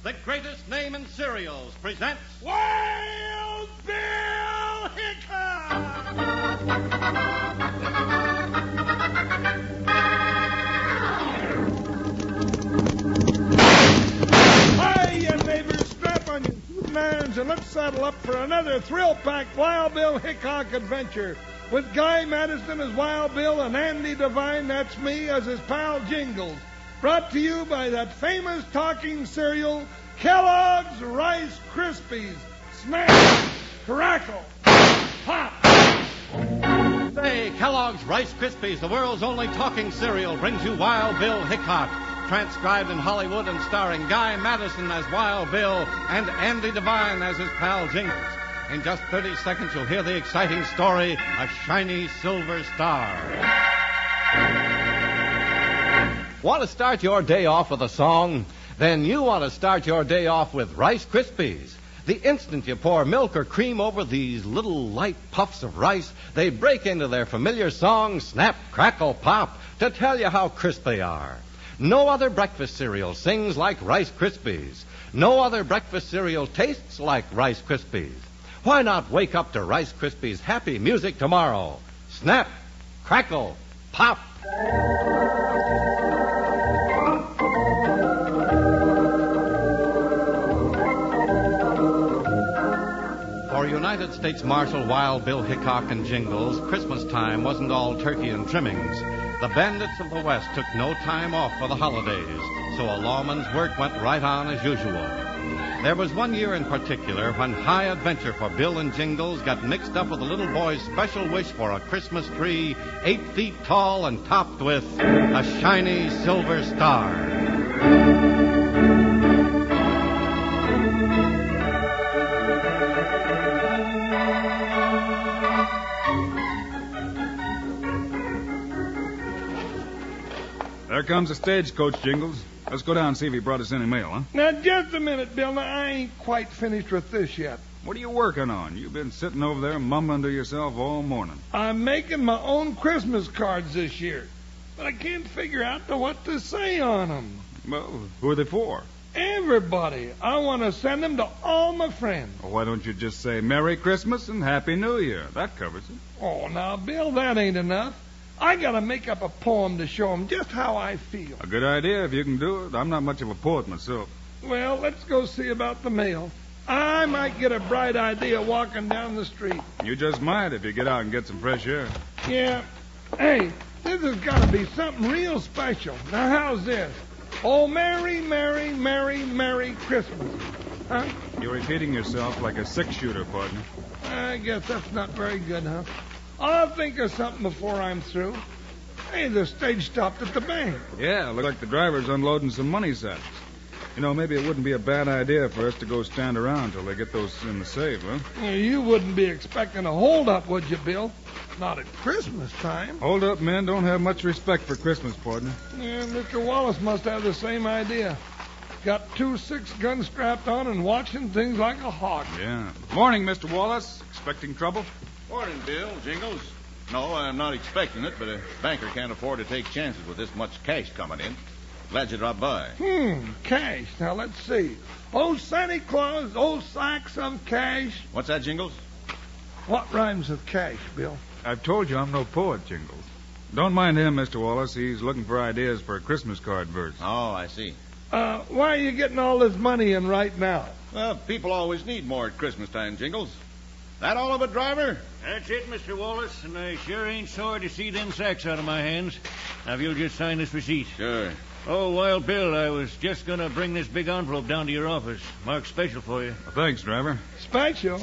the greatest name in cereals, presents Wild Bill Hickok! Hiya, neighbors. Strap on your irons and let's saddle up for another thrill-packed Wild Bill Hickok adventure. With Guy Madison as Wild Bill and Andy Devine, that's me, as his pal Jingles. Brought to you by that famous talking cereal, Kellogg's Rice Krispies. Snack, crackle, pop. Say, Kellogg's Rice Krispies, the world's only talking cereal, brings you Wild Bill Hickok, transcribed in Hollywood and starring Guy Madison as Wild Bill and Andy Devine as his pal Jingles. In just 30 seconds, you'll hear the exciting story, A Shiny Silver Star. Want to start your day off with a song? Then you want to start your day off with Rice Krispies. The instant you pour milk or cream over these little light puffs of rice, they break into their familiar song, Snap, Crackle, Pop, to tell you how crisp they are. No other breakfast cereal sings like Rice Krispies. No other breakfast cereal tastes like Rice Krispies. Why not wake up to Rice Krispies' happy music tomorrow? Snap, crackle, pop. For United States Marshal Wild Bill Hickok and Jingles, Christmas time wasn't all turkey and trimmings. The bandits of the West took no time off for the holidays, so a lawman's work went right on as usual. There was one year in particular when high adventure for Bill and Jingles got mixed up with a little boy's special wish for a Christmas tree 8 feet tall and topped with a shiny silver star. There comes the stagecoach, Jingles. Let's go down and see if he brought us any mail, huh? Now, just a minute, Bill. Now, I ain't quite finished with this yet. What are you working on? You've been sitting over there mumbling to yourself all morning. I'm making my own Christmas cards this year, but I can't figure out what to say on them. Well, who are they for? Everybody. I want to send them to all my friends. Well, why don't you just say Merry Christmas and Happy New Year? That covers it. Oh, now, Bill, that ain't enough. I got to make up a poem to show them just how I feel. A good idea if you can do it. I'm not much of a poet myself. Well, let's go see about the mail. I might get a bright idea walking down the street. You just might if you get out and get some fresh air. Yeah. Hey, this has got to be something real special. Now, how's this? Oh, Merry, Merry, Merry, Merry Christmas. Huh? You're repeating yourself like a six-shooter, partner. I guess that's not very good, huh? I'll think of something before I'm through. Hey, the stage stopped at the bank. Yeah, looks like the driver's unloading some money sacks. You know, maybe it wouldn't be a bad idea for us to go stand around till they get those in the safe, huh? Well, you wouldn't be expecting a hold-up, would you, Bill? Not at Christmas time. Hold-up men don't have much respect for Christmas, partner. Yeah, Mr. Wallace must have the same idea. Got 2 6-guns strapped on and watching things like a hawk. Yeah. Morning, Mr. Wallace. Expecting trouble? Morning, Bill. Jingles. No, I'm not expecting it, but a banker can't afford to take chances with this much cash coming in. Glad you dropped by. Cash. Now, let's see. Oh, Santa Claus, oh, sacks of cash. What's that, Jingles? What rhymes with cash, Bill? I've told you I'm no poet, Jingles. Don't mind him, Mr. Wallace. He's looking for ideas for a Christmas card verse. Oh, I see. Why are you getting all this money in right now? Well, people always need more at Christmas time, Jingles. That all of it, driver? That's it, Mr. Wallace, and I sure ain't sorry to see them sacks out of my hands. Now, if you'll just sign this receipt. Sure. Oh, Wild Bill, I was just going to bring this big envelope down to your office. Marked special for you. Well, thanks, driver. Special?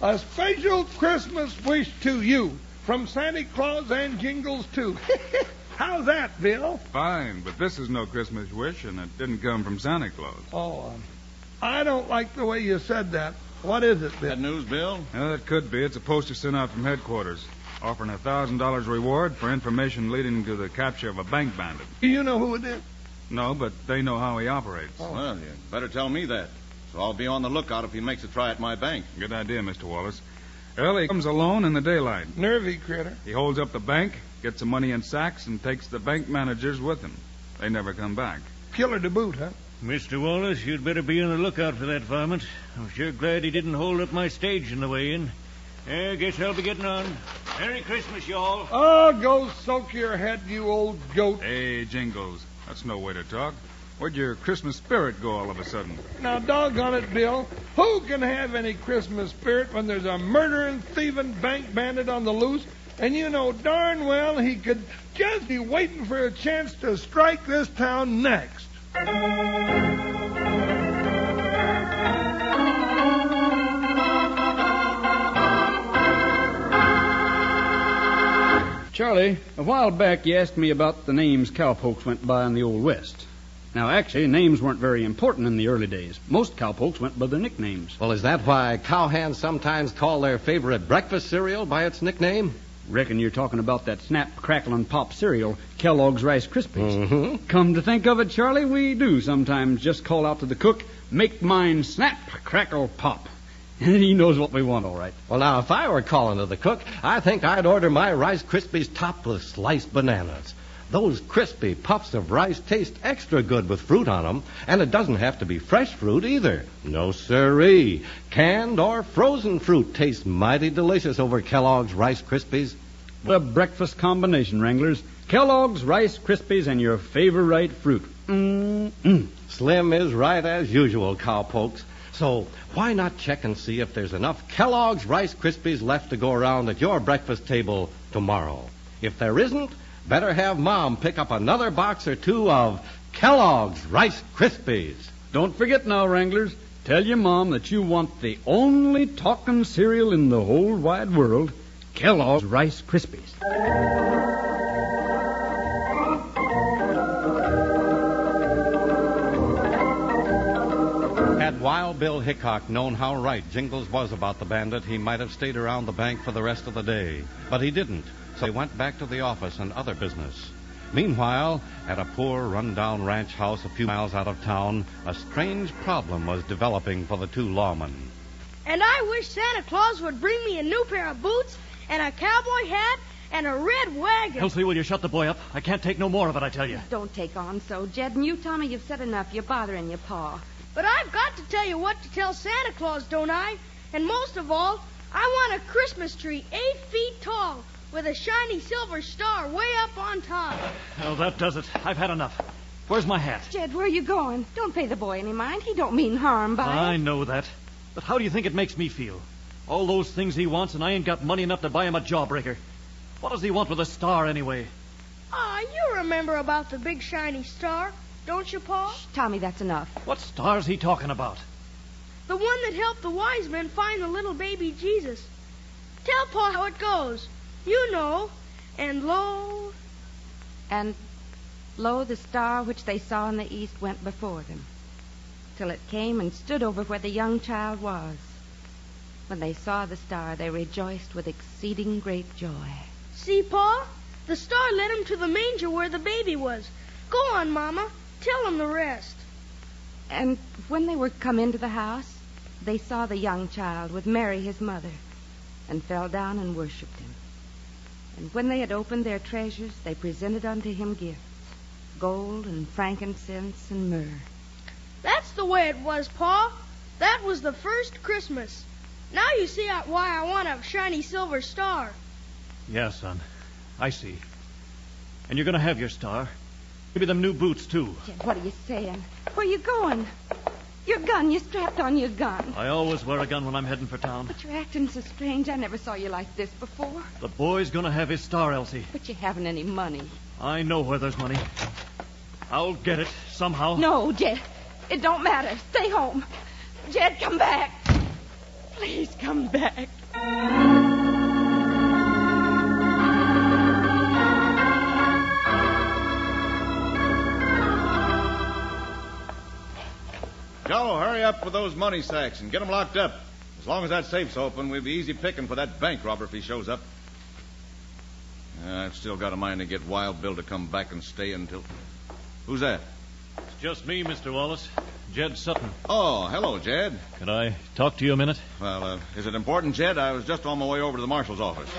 A special Christmas wish to you from Santa Claus and Jingles, too. How's that, Bill? Fine, but this is no Christmas wish, and it didn't come from Santa Claus. Oh, I don't like the way you said that. What is it, Bill? Bad news, Bill? Yeah, it could be. It's a poster sent out from headquarters, offering $1,000 reward for information leading to the capture of a bank bandit. Do you know who it is? No, but they know how he operates. Oh. Well, you better tell me that. So I'll be on the lookout if he makes a try at my bank. Good idea, Mr. Wallace. Well, he comes alone in the daylight. Nervy critter. He holds up the bank, gets the money in sacks, and takes the bank managers with him. They never come back. Killer to boot, huh? Mr. Wallace, you'd better be on the lookout for that varmint. I'm sure glad he didn't hold up my stage on the way in. I guess I'll be getting on. Merry Christmas, y'all. Oh, go soak your head, you old goat. Hey, Jingles, that's no way to talk. Where'd your Christmas spirit go all of a sudden? Now, doggone it, Bill. Who can have any Christmas spirit when there's a murdering, thieving bank bandit on the loose? And you know darn well he could just be waiting for a chance to strike this town next. Charlie, a while back you asked me about the names cowpokes went by in the Old West. Now, actually, names weren't very important in the early days. Most cowpokes went by their nicknames. Well, is that why cowhands sometimes call their favorite breakfast cereal by its nickname? Reckon you're talking about that Snap, Crackle, and Pop cereal, Kellogg's Rice Krispies. Mm-hmm. Come to think of it, Charlie, we do sometimes just call out to the cook, make mine Snap, Crackle, Pop. And he knows what we want, all right. Well, now, if I were calling to the cook, I think I'd order my Rice Krispies topped with sliced bananas. Those crispy puffs of rice taste extra good with fruit on them, and it doesn't have to be fresh fruit either. No siree. Canned or frozen fruit tastes mighty delicious over Kellogg's Rice Krispies. The breakfast combination, Wranglers. Kellogg's Rice Krispies and your favorite fruit. Slim is right as usual, cowpokes. So why not check and see if there's enough Kellogg's Rice Krispies left to go around at your breakfast table tomorrow? If there isn't, better have Mom pick up another box or two of Kellogg's Rice Krispies. Don't forget now, Wranglers. Tell your Mom that you want the only talking cereal in the whole wide world, Kellogg's Rice Krispies. Had Wild Bill Hickok known how right Jingles was about the bandit, he might have stayed around the bank for the rest of the day. But he didn't. So he went back to the office and other business. Meanwhile, at a poor, run-down ranch house a few miles out of town, a strange problem was developing for the two lawmen. And I wish Santa Claus would bring me a new pair of boots and a cowboy hat and a red wagon. Elsie, will you shut the boy up? I can't take no more of it, I tell you. Don't take on so, Jed. And you, Tommy, you've said enough. You're bothering your pa. But I've got to tell you what to tell Santa Claus, don't I? And most of all, I want a Christmas tree 8 feet tall with a shiny silver star way up on top. Oh, that does it. I've had enough. Where's my hat? Jed, where are you going? Don't pay the boy any mind. He don't mean harm by I it. know that. But how do you think it makes me feel? All those things he wants, and I ain't got money enough to buy him a jawbreaker. What does he want with a star, anyway? You remember about the big shiny star, don't you, Pa? Shh, Tommy, that's enough. What star's he talking about? The one that helped the wise men find the little baby Jesus. Tell Pa how it goes. You know. And lo... And lo, the star which they saw in the east went before them, till it came and stood over where the young child was. When they saw the star, they rejoiced with exceeding great joy. See, Pa? The star led him to the manger where the baby was. Go on, Mama. Tell him the rest. And when they were come into the house, they saw the young child with Mary his mother, and fell down and worshipped him. And when they had opened their treasures, they presented unto him gifts, gold and frankincense and myrrh. That's the way it was, Pa. That was the first Christmas. Now you see why I want a shiny silver star. Yeah, son. I see. And you're going to have your star. Maybe them new boots, too. Jed, what are you saying? Where are you going? Your gun. You strapped on your gun. I always wear a gun when I'm heading for town. But you're acting so strange. I never saw you like this before. The boy's going to have his star, Elsie. But you haven't any money. I know where there's money. I'll get it somehow. No, Jed. It don't matter. Stay home. Jed, come back. Please come back. Joe, hurry up with those money sacks and get them locked up. As long as that safe's open, we'll be easy picking for that bank robber if he shows up. I've still got a mind to get Wild Bill to come back and stay until... Who's that? It's just me, Mr. Wallace. Jed Sutton. Oh, hello, Jed. Could I talk to you a minute? Well, is it important, Jed? I was just on my way over to the marshal's office.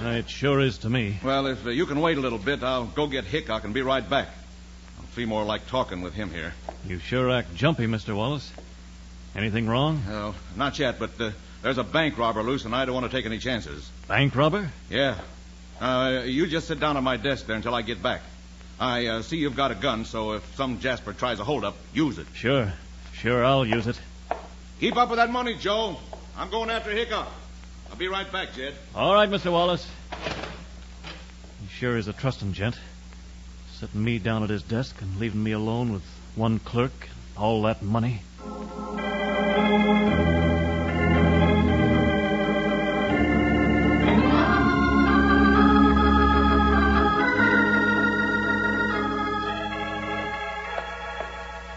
It sure is to me. Well, if you can wait a little bit, I'll go get Hickok and be right back. I'm feel more like talking with him here. You sure act jumpy, Mr. Wallace. Anything wrong? No, not yet, but there's a bank robber loose, and I don't want to take any chances. Bank robber? Yeah. You just sit down at my desk there until I get back. I see you've got a gun, so if some Jasper tries a holdup, use it. Sure, I'll use it. Keep up with that money, Joe. I'm going after Hickok. I'll be right back, Jed. All right, Mr. Wallace. He sure is a trusting gent. Sitting me down at his desk and leaving me alone with one clerk and all that money.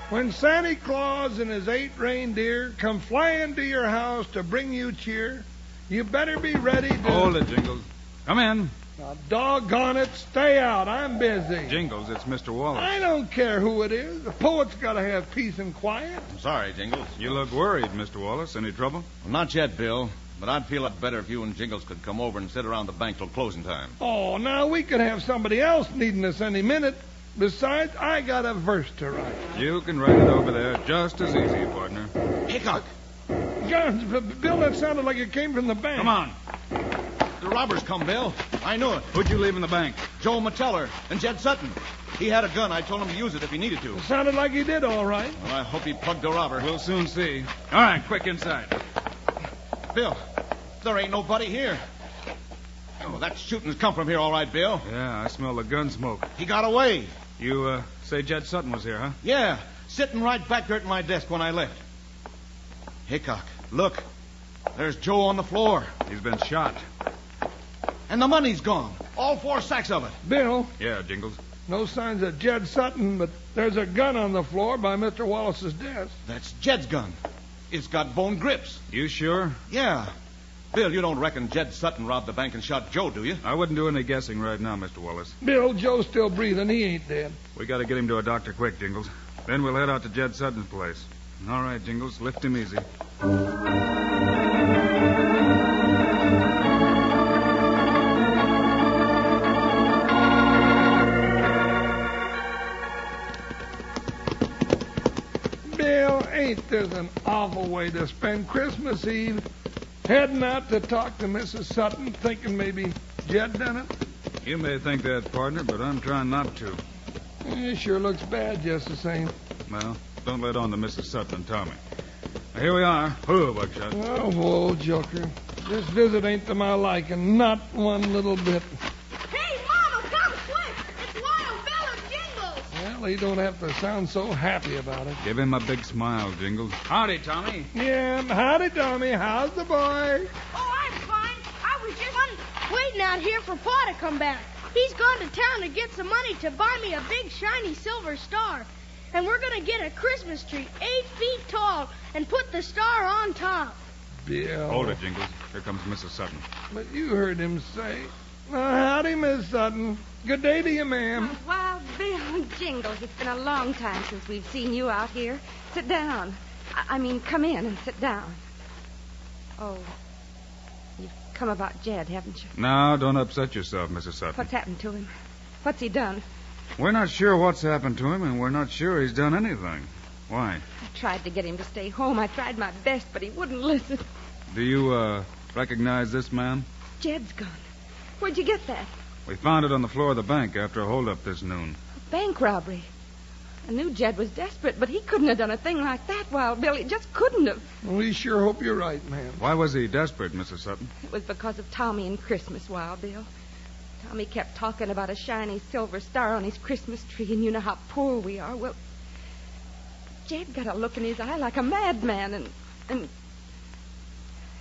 When Santa Claus and his 8 reindeer come flying to your house to bring you cheer, you better be ready to... Hold it, Jingles. Come in. Now, doggone it, stay out. I'm busy. Jingles, it's Mr. Wallace. I don't care who it is. The poet's got to have peace and quiet. I'm sorry, Jingles. You look worried, Mr. Wallace. Any trouble? Well, not yet, Bill. But I'd feel a lot better if you and Jingles could come over and sit around the bank till closing time. Oh, now we could have somebody else needing us any minute. Besides, I got a verse to write. You can write it over there just as easy, partner. Hickok! Bill, that sounded like it came from the bank. Come on. The robbers come, Bill. I knew it. Who'd you leave in the bank? Joe Mateller and Jed Sutton. He had a gun. I told him to use it if he needed to. It sounded like he did, all right. Well, I hope he plugged the robber. We'll soon see. All right, quick inside. Bill, there ain't nobody here. Oh, that shooting's come from here, all right, Bill. Yeah, I smell the gun smoke. He got away. You, say Jed Sutton was here, huh? Yeah, sitting right back there at my desk when I left. Hickok, look. There's Joe on the floor. He's been shot. And the money's gone. All 4 sacks of it. Bill, Yeah, Jingles. no signs of Jed Sutton, but there's a gun on the floor by Mr. Wallace's desk. That's Jed's gun. It's got bone grips. You sure? Yeah. Bill, you don't reckon Jed Sutton robbed the bank and shot Joe, do you? I wouldn't do any guessing right now, Mr. Wallace. Bill, Joe's still breathing. He ain't dead. We got to get him to a doctor quick, Jingles. Then we'll head out to Jed Sutton's place. All right, Jingles, lift him easy. Bill, ain't this an awful way to spend Christmas Eve? Heading out to talk to Mrs. Sutton, thinking maybe Jed done it? You may think that, partner, but I'm trying not to. It sure looks bad just the same. Well, don't let on to Mrs. Sutton and Tommy. Now, here we are. Whoa, Buckshot. Oh, whoa, Joker. This visit ain't to my liking, not one little bit. Hey, Mama, come quick. It's Wild Bill and Jingles. Well, he don't have to sound so happy about it. Give him a big smile, Jingles. Howdy, Tommy. Yeah, howdy, Tommy. How's the boy? Oh, I'm fine. I was just waiting out here for Pa to come back. He's gone to town to get some money to buy me a big shiny silver star. And we're going to get a Christmas tree 8 feet tall and put the star on top. Bill. Hold it, Jingles. Here comes Mrs. Sutton. But you heard him say. Howdy, Miss Sutton. Good day to you, ma'am. Oh, Wild Bill and Jingles, it's been a long time since we've seen you out here. Sit down. I mean, come in and sit down. Oh, you've come about Jed, haven't you? Now, don't upset yourself, Mrs. Sutton. What's happened to him? What's he done? We're not sure what's happened to him, and we're not sure he's done anything. Why? I tried to get him to stay home. I tried my best, but he wouldn't listen. Do you, recognize this man? Jed's gun. Where'd you get that? We found it on the floor of the bank after a holdup this noon. A bank robbery. I knew Jed was desperate, but he couldn't have done a thing like that, Wild Bill. He just couldn't have. We sure hope you're right, ma'am. Why was he desperate, Mrs. Sutton? It was because of Tommy and Christmas, Wild Bill. Tommy kept talking about a shiny silver star on his Christmas tree, and you know how poor we are. Well, Jed got a look in his eye like a madman and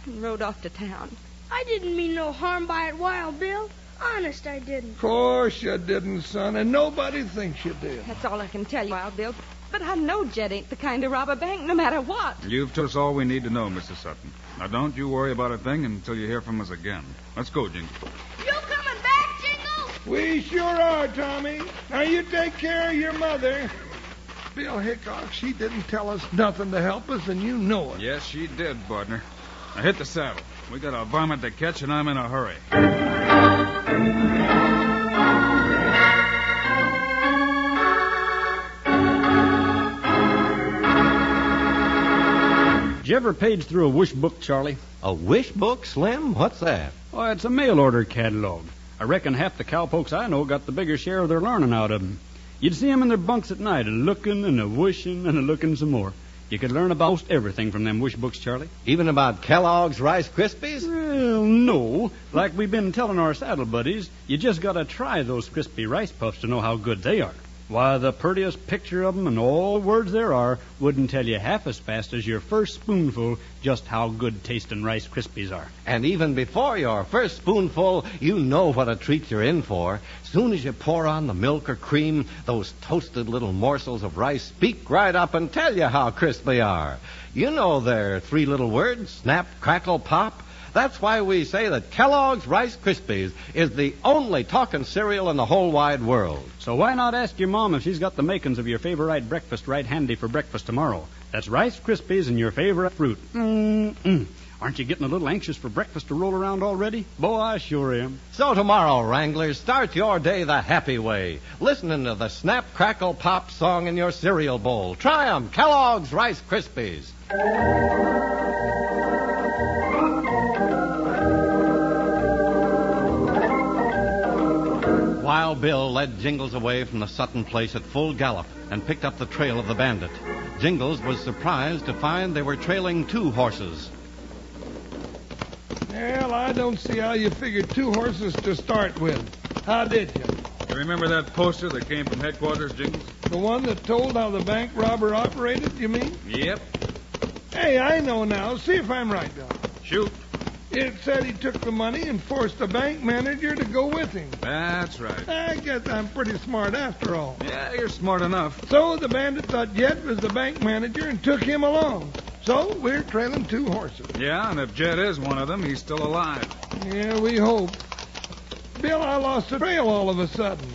rode off to town. I didn't mean no harm by it, Wild Bill. Honest, I didn't. Of course you didn't, son, and nobody thinks you did. That's all I can tell you, Wild Bill. But I know Jed ain't the kind to rob a bank no matter what. You've told us all we need to know, Mrs. Sutton. Now, don't you worry about a thing until you hear from us again. Let's go, Jingles. You coming back, Jingles? We sure are, Tommy. Now you take care of your mother. Bill Hickok, she didn't tell us nothing to help us, and you know it. Yes, she did, partner. Now, hit the saddle. We got a varmint to catch, and I'm in a hurry. Did you ever page through a wish book, Charlie? A wish book, Slim? What's that? Oh, it's a mail order catalog. I reckon half the cowpokes I know got the bigger share of their learning out of 'em. You'd see 'em in their bunks at night, a-looking and a-wishing and a-looking some more. You could learn about most everything from them wish books, Charlie. Even about Kellogg's Rice Krispies? Well, no. Like we've been telling our saddle buddies, you just got to try those crispy rice puffs to know how good they are. Why, the prettiest picture of 'em and all the words there are wouldn't tell you half as fast as your first spoonful just how good tasting Rice Krispies are. And even before your first spoonful, you know what a treat you're in for. Soon as you pour on the milk or cream, those toasted little morsels of rice speak right up and tell you how crisp they are. You know their three little words, snap, crackle, pop. That's why we say that Kellogg's Rice Krispies is the only talking cereal in the whole wide world. So why not ask your mom if she's got the makings of your favorite breakfast right handy for breakfast tomorrow? That's Rice Krispies and your favorite fruit. Aren't you getting a little anxious for breakfast to roll around already? Boy, I sure am. So tomorrow, Wranglers, start your day the happy way, listening to the Snap, Crackle, Pop song in your cereal bowl. Try 'em, Kellogg's Rice Krispies. Wild Bill led Jingles away from the Sutton place at full gallop and picked up the trail of the bandit. Jingles was surprised to find they were trailing two horses. Well, I don't see how you figured two horses to start with. How did you? You remember that poster that came from headquarters, Jingles? The one that told how the bank robber operated, you mean? Yep. Hey, I know now. See if I'm right, Bill. Shoot. It said he took the money and forced the bank manager to go with him. That's right. I guess I'm pretty smart after all. Yeah, you're smart enough. So the bandit thought Jed was the bank manager and took him along. So we're trailing two horses. Yeah, and if Jed is one of them, he's still alive. Yeah, we hope. Bill, I lost the trail all of a sudden.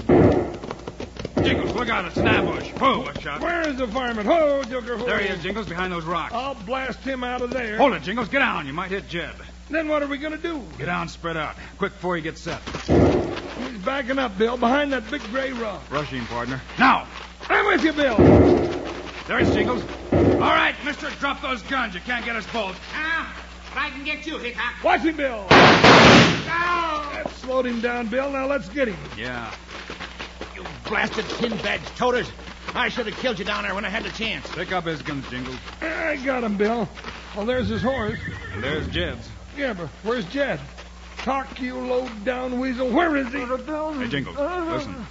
Jingles, look out, it's an ambush. Whoa, watch out. Where is the fireman? Whoa, Joker, whoa. There he is, Jingles, behind those rocks. I'll blast him out of there. Hold it, Jingles, get down. You might hit Jed. Then what are we going to do? Get down, spread out. Quick before he gets set. He's backing up, Bill, behind that big gray rock. Rush him, partner. Now! I'm with you, Bill. There's Jingles. All right, mister, drop those guns. You can't get us both. But I can get you, Hickok. Watch him, Bill. No! That slowed him down, Bill. Now let's get him. Yeah. You blasted tin badge toters. I should have killed you down there when I had the chance. Pick up his guns, Jingles. I got him, Bill. Well, there's his horse. And there's Jed's. Yeah, but where's Jed? Talk, you low-down weasel. Where is he? Hey, Jingles, listen.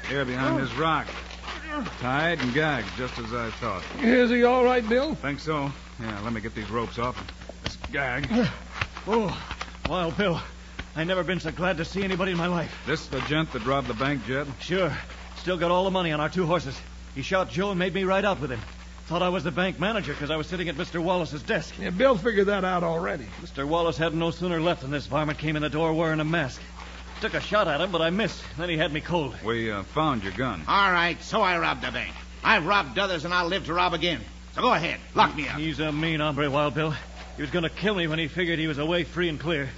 Here behind this rock. Tied and gagged, just as I thought. Is he all right, Bill? Think so. Yeah, let me get these ropes off. This gag. Oh, Wild Bill. I never been so glad to see anybody in my life. This the gent that robbed the bank, Jed? Sure. Still got all the money on our two horses. He shot Joe and made me ride out with him. Thought I was the bank manager because I was sitting at Mr. Wallace's desk. Yeah, Bill figured that out already. Mr. Wallace hadn't no sooner left than this varmint came in the door wearing a mask. Took a shot at him, but I missed. Then he had me cold. We found your gun. All right, so I robbed the bank. I've robbed others, and I'll live to rob again. So go ahead, lock me up. He's a mean hombre, Wild Bill. He was going to kill me when he figured he was away free and clear.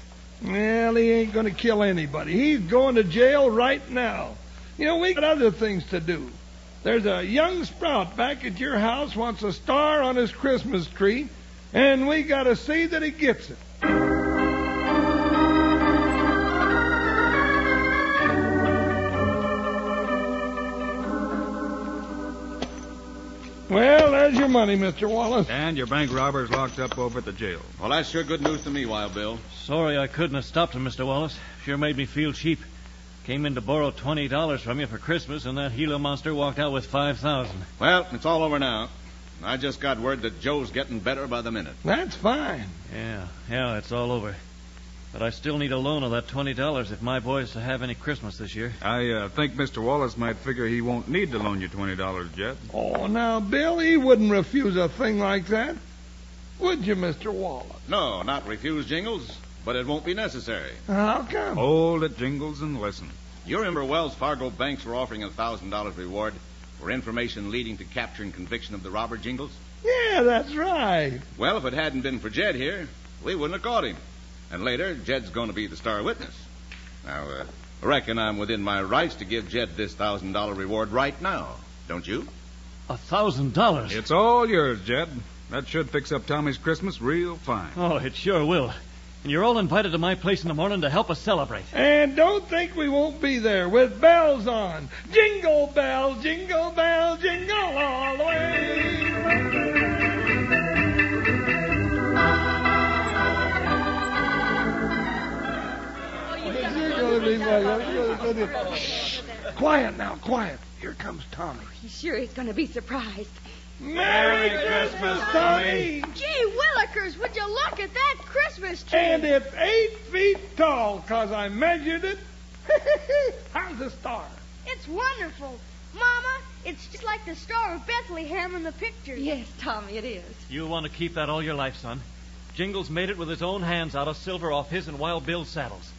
Well, he ain't going to kill anybody. He's going to jail right now. You know, we got other things to do. There's a young sprout back at your house wants a star on his Christmas tree, and we got to see that he gets it. Well, there's your money, Mr. Wallace. And your bank robber's locked up over at the jail. Well, that's sure good news to me, Wild Bill. Sorry I couldn't have stopped him, Mr. Wallace. Sure made me feel cheap. Came in to borrow $20 from you for Christmas, and that Gila monster walked out with $5,000. Well, it's all over now. I just got word that Joe's getting better by the minute. That's fine. Yeah, it's all over. But I still need a loan of that $20 if my boy's to have any Christmas this year. I think Mr. Wallace might figure he won't need to loan you $20, Jed. Oh, now, Bill, he wouldn't refuse a thing like that. Would you, Mr. Wallace? No, not refuse, Jingles, but it won't be necessary. How come? Hold it, Jingles, and listen. You remember Wells Fargo banks were offering a $1,000 reward for information leading to capture and conviction of the robber, Jingles? Yeah, that's right. Well, if it hadn't been for Jed here, we wouldn't have caught him. And later, Jed's going to be the star witness. Now, I reckon I'm within my rights to give Jed this $1,000 reward right now. Don't you? $1,000? It's all yours, Jed. That should fix up Tommy's Christmas real fine. Oh, it sure will. And you're all invited to my place in the morning to help us celebrate. And don't think we won't be there with bells on. Jingle bells, jingle all the way. Shh. Quiet now, quiet. Here comes Tommy. He sure is going to be surprised. Merry Christmas, Tommy! Gee willikers, would you look at that Christmas tree? And it's 8 feet tall, 'cause I measured it. How's the star? It's wonderful. Mama, it's just like the Star of Bethlehem in the picture. Yes, Tommy, it is. You want to keep that all your life, son. Jingles made it with his own hands out of silver off his and Wild Bill's saddles.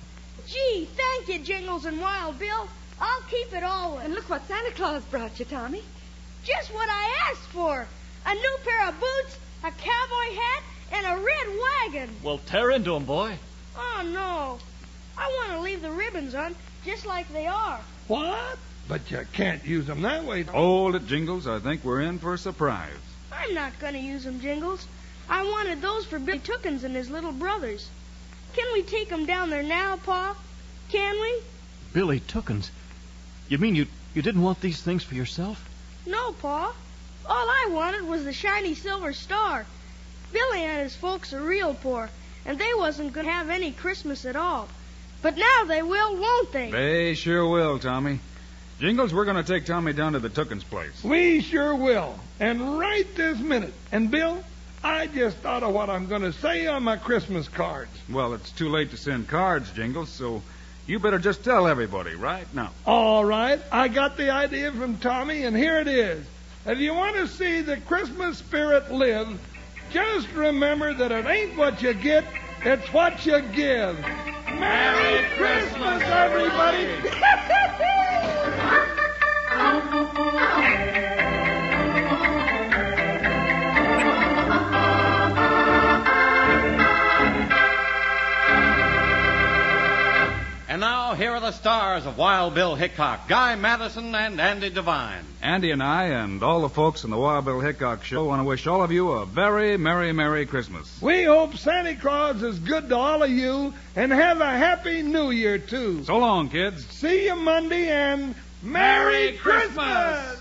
Gee, thank you, Jingles and Wild Bill. I'll keep it always. And look what Santa Claus brought you, Tommy. Just what I asked for. A new pair of boots, a cowboy hat, and a red wagon. Well, tear into him, boy. Oh, no. I want to leave the ribbons on just like they are. What? But you can't use them that way. Hold it, Jingles. I think we're in for a surprise. I'm not going to use them, Jingles. I wanted those for Billy Tookins and his little brothers. Can we take them down there now, Pa? Can we? Billy Tookins? You mean you didn't want these things for yourself? No, Pa. All I wanted was the shiny silver star. Billy and his folks are real poor, and they wasn't going to have any Christmas at all. But now they will, won't they? They sure will, Tommy. Jingles, we're going to take Tommy down to the Tookins' place. We sure will. And right this minute. And, Bill, I just thought of what I'm going to say on my Christmas cards. Well, it's too late to send cards, Jingles, so you better just tell everybody right now. All right. I got the idea from Tommy, and here it is. If you want to see the Christmas spirit live, just remember that it ain't what you get, it's what you give. Merry Christmas, everybody! And now, here are the stars of Wild Bill Hickok, Guy Madison, and Andy Devine. Andy and I and all the folks in the Wild Bill Hickok show want to wish all of you a very Merry Christmas. We hope Santa Claus is good to all of you, and have a Happy New Year, too. So long, kids. See you Monday, and Merry Christmas!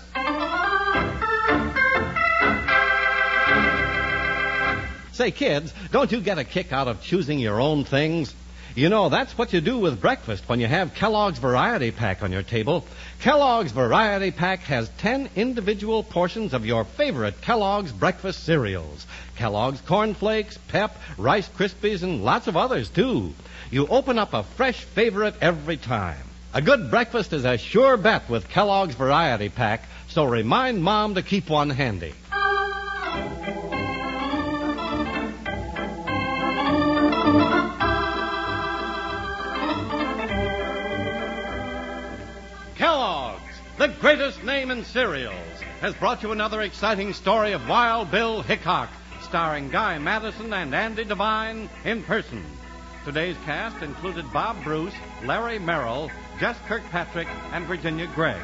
Say, kids, don't you get a kick out of choosing your own things? You know, that's what you do with breakfast when you have Kellogg's Variety Pack on your table. Kellogg's Variety Pack has 10 individual portions of your favorite Kellogg's breakfast cereals. Kellogg's Corn Flakes, Pep, Rice Krispies, and lots of others, too. You open up a fresh favorite every time. A good breakfast is a sure bet with Kellogg's Variety Pack, so remind Mom to keep one handy. Kellogg's, the greatest name in cereals, has brought you another exciting story of Wild Bill Hickok, starring Guy Madison and Andy Devine in person. Today's cast included Bob Bruce, Larry Merrill, Jess Kirkpatrick, and Virginia Gregg.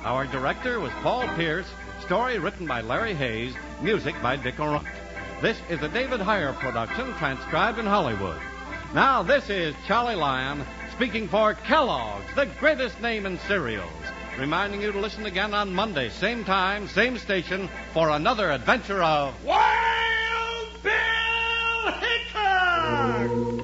Our director was Paul Pierce, story written by Larry Hayes, music by Dick O'Rourke. This is a David Heyer production, transcribed in Hollywood. Now, this is Charlie Lyon, speaking for Kellogg's, the greatest name in cereals, reminding you to listen again on Monday, same time, same station, for another adventure of Wild Bill Hickok!